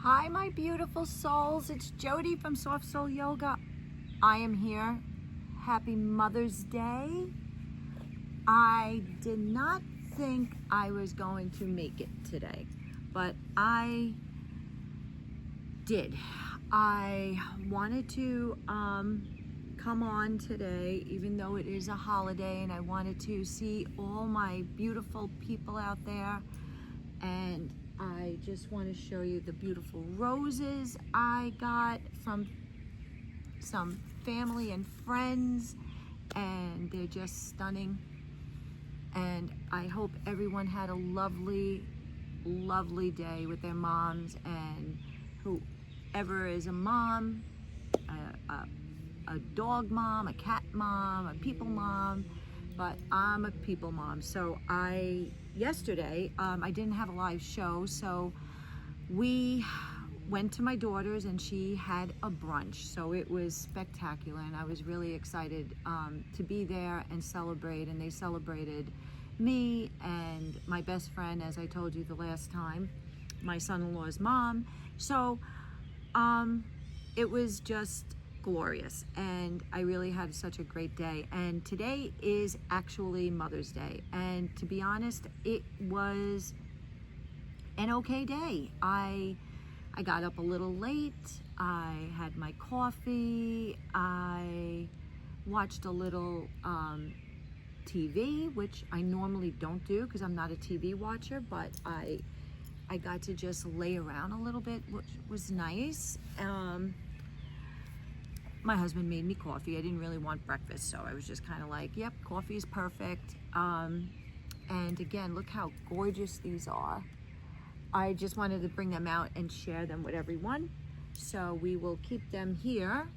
Hi, my beautiful souls. It's Jody from Soft Soul Yoga. I am here. Happy Mother's Day. I did not think I was going to make it today, but I did. I wanted to come on today, even though it is a holiday, and I wanted to see all my beautiful people out there. And I just want to show you the beautiful roses I got from some family and friends, and they're just stunning. And I hope everyone had a lovely, lovely day with their moms, and whoever is a mom, a dog mom, a cat mom, a people mom, but I'm a people mom. So yesterday, I didn't have a live show, so we went to my daughter's and she had a brunch. So it was spectacular, and I was really excited to be there and celebrate. And they celebrated me and my best friend, as I told you the last time, my son-in-law's mom. So it was just glorious, and I really had such a great day. And today is actually Mother's Day, and to be honest, it was an okay day. I got up a little late. I had my coffee. I watched a little TV, which I normally don't do because I'm not a TV watcher, but I got to just lay around a little bit, which was nice. My husband made me coffee. I didn't really want breakfast, so I was just kind of like, yep, coffee is perfect. And again, look how gorgeous these are. I just wanted to bring them out and share them with everyone. So we will keep them here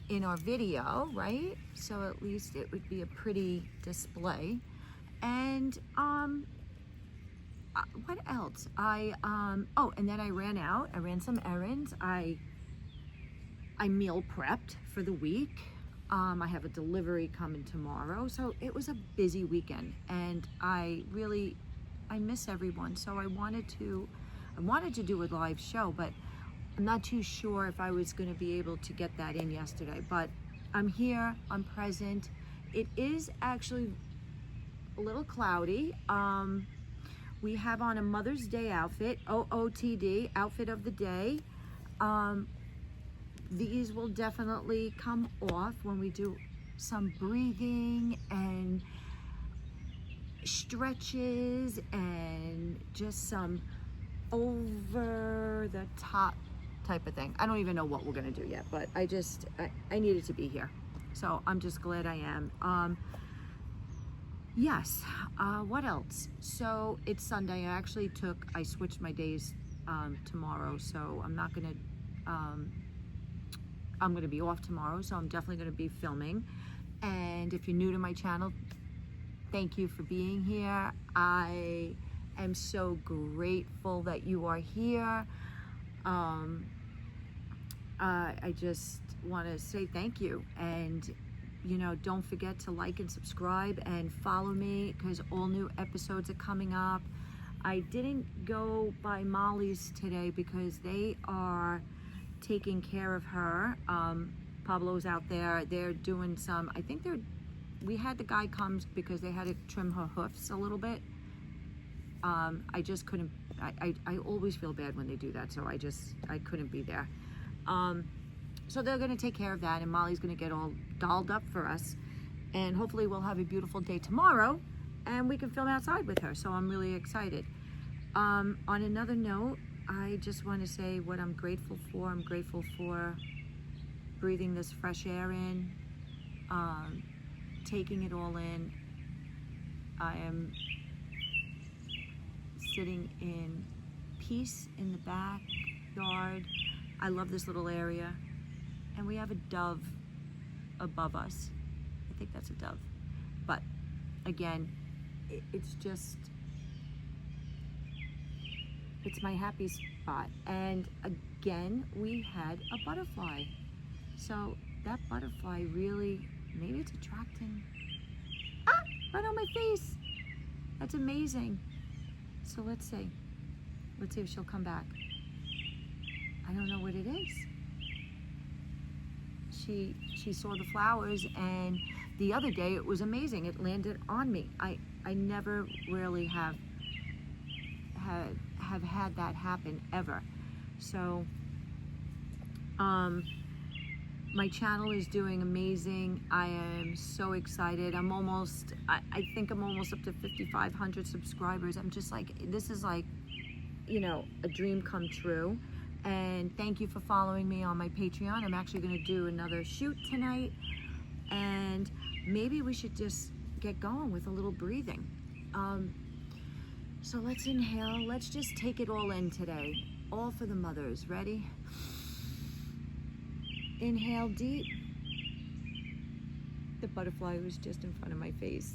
in our video, right? So at least it would be a pretty display. And what else? Oh, and then I ran out. I ran some errands. I meal prepped for the week. I have a delivery coming tomorrow. So it was a busy weekend, and I miss everyone. So I wanted to do a live show, but I'm not too sure if I was going to be able to get that in yesterday. But I'm here, I'm present. It is actually a little cloudy. We have on a Mother's Day outfit, OOTD, outfit of the day. These will definitely come off when we do some breathing and stretches and just some over the top type of thing. I don't even know what we're gonna do yet, but I needed to be here. So I'm just glad I am. Yes, what else? So it's Sunday. I switched my days tomorrow, so I'm gonna be off tomorrow, so I'm definitely gonna be filming. And if you're new to my channel, thank you for being here. I am so grateful that you are here. I just want to say thank you, and don't forget to like and subscribe and follow me, because all new episodes are coming up. I didn't go by Molly's today because they are taking care of her. Pablo's out there. They're doing some, we had the guy come because they had to trim her hoofs a little bit. I just couldn't, I always feel bad when they do that, so I couldn't be there. So they're gonna take care of that, and Molly's gonna get all dolled up for us, and hopefully we'll have a beautiful day tomorrow and we can film outside with her. So I'm really excited. On another note, I just want to say what I'm grateful for. I'm grateful for breathing this fresh air in, taking it all in. I am sitting in peace in the backyard. I love this little area. And we have a dove above us. I think that's a dove. But again, it's my happy spot. And again, we had a butterfly. So that butterfly really, maybe it's attracting, right on my face. That's amazing. So let's see if she'll come back. she saw the flowers, and the other day it was amazing. It landed on me. I never really have had that happen ever. So my channel is doing amazing. I am so excited. I think I'm almost up to 5,500 subscribers. I'm just like, this is like, you know, a dream come true. And thank you for following me on my Patreon. I'm actually going to do another shoot tonight, and maybe we should just get going with a little breathing. So let's inhale. Let's just take it all in today. All for the mothers. Ready? Inhale deep. The butterfly was just in front of my face.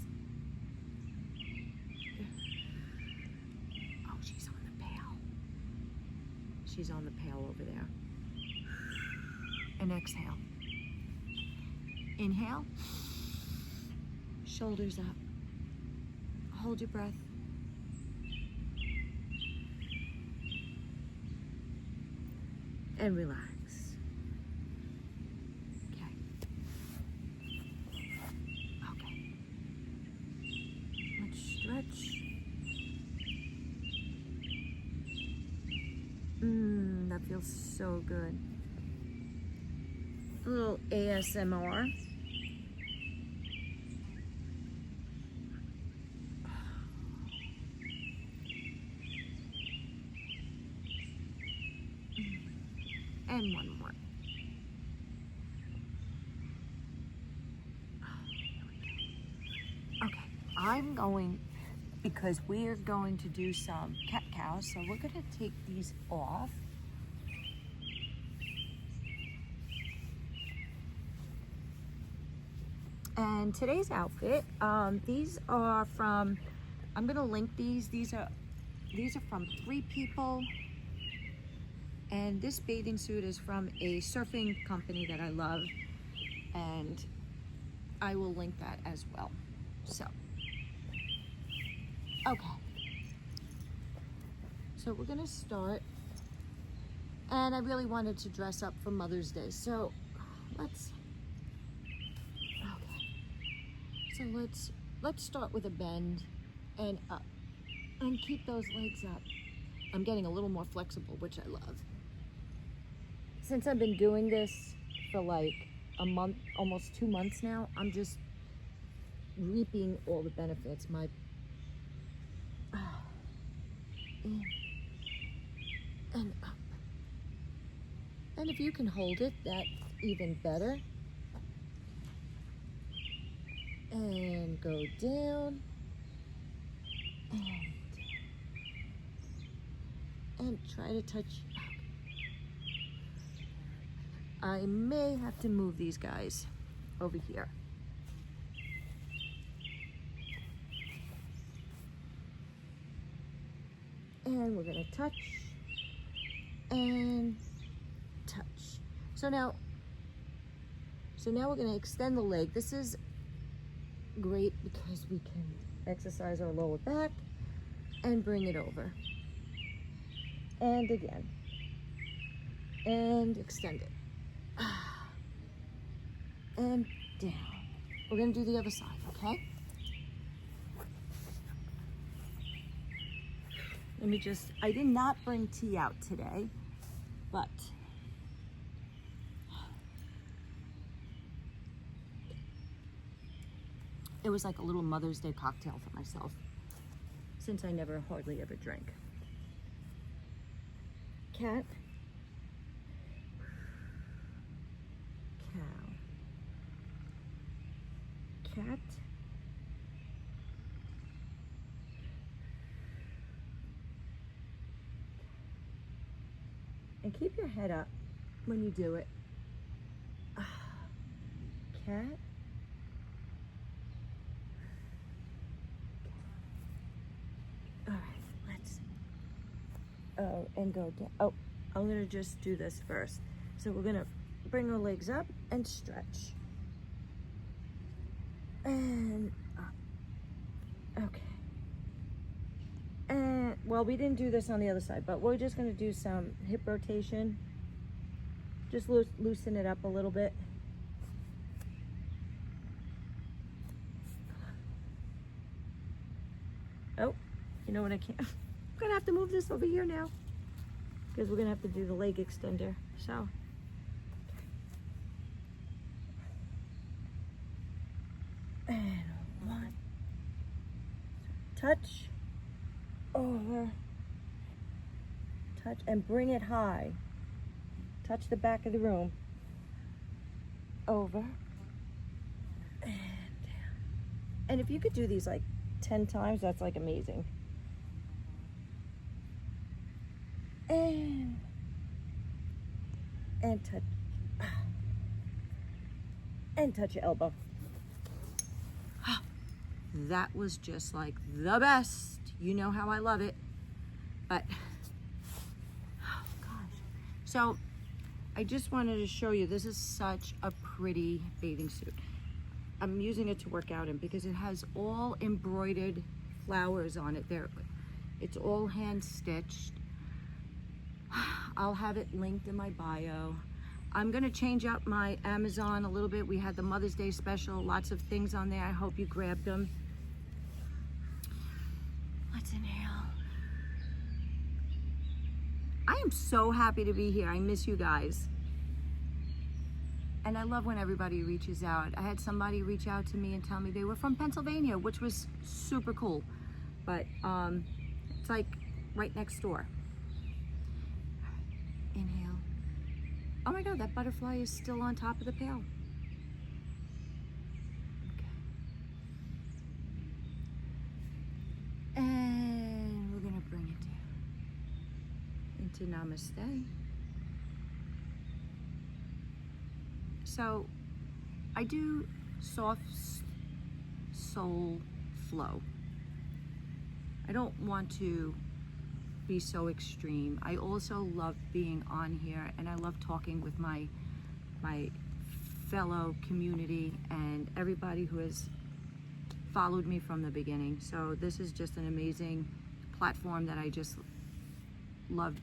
Oh, she's on the pail. She's on the pail over there. And exhale. Inhale. Shoulders up. Hold your breath. And relax. Okay. Okay. Let's stretch. That feels so good. A little ASMR. And one more. Okay, I'm going, because we're going to do some cat cows, so we're going to take these off. And today's outfit, these are from, I'm going to link these. These are from 3 People. And this bathing suit is from a surfing company that I love, and I will link that as well. So, okay. So we're gonna start, and I really wanted to dress up for Mother's Day. So let's start with a bend and up, and keep those legs up. I'm getting a little more flexible, which I love. Since I've been doing this for like a month, almost 2 months now, I'm just reaping all the benefits. My in and up. And if you can hold it, that's even better. And go down. And try to touch. I may have to move these guys over here. And we're gonna touch and touch. So now we're gonna extend the leg. This is great because we can exercise our lower back and bring it over. And again. And extend it. And down. We're gonna do the other side, okay? Let me just, I did not bring tea out today, but it was like a little Mother's Day cocktail for myself, since I never hardly ever drink. Cat. Cat. And keep your head up when you do it. Cat. All right, let's, and go down. Oh, I'm gonna just do this first. So we're gonna bring our legs up and stretch. And up. Okay. And, well, we didn't do this on the other side, but we're just gonna do some hip rotation. Just loosen it up a little bit. Oh, you know what I can't? I'm gonna have to move this over here now because we're gonna have to do the leg extender. So. And one. Touch. Over. Touch and bring it high. Touch the back of the room. Over. And down. And if you could do these like 10 times, that's like amazing. And touch. And touch your elbow. That was just like the best. You know how I love it. But, oh gosh. So, I just wanted to show you, this is such a pretty bathing suit. I'm using it to work out in because it has all embroidered flowers on it there. It's all hand stitched. I'll have it linked in my bio. I'm gonna change up my Amazon a little bit. We had the Mother's Day special, lots of things on there. I hope you grabbed them. Let's inhale. I am so happy to be here. I miss you guys. And I love when everybody reaches out. I had somebody reach out to me and tell me they were from Pennsylvania, which was super cool. But it's like right next door. Inhale. Oh my God, that butterfly is still on top of the pail. Okay. And we're gonna bring it down into Namaste. So I do soft soul flow. I don't want to be so extreme. I also love being on here and I love talking with my fellow community and everybody who has followed me from the beginning. So this is just an amazing platform that I just love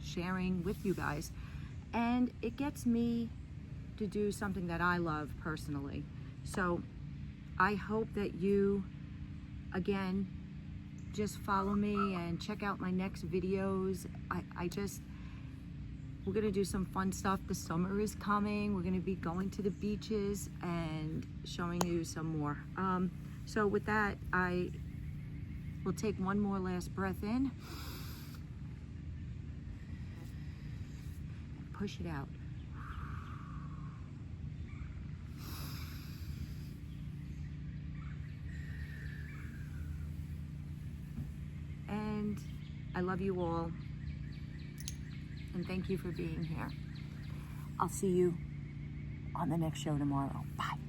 sharing with you guys. And it gets me to do something that I love personally. So I hope that you, again, just follow me and check out my next videos. We're gonna do some fun stuff. The summer is coming. We're gonna be going to the beaches and showing you some more. So with that, I will take one more last breath in. Push it out. And I love you all. And thank you for being here. I'll see you on the next show tomorrow. Bye.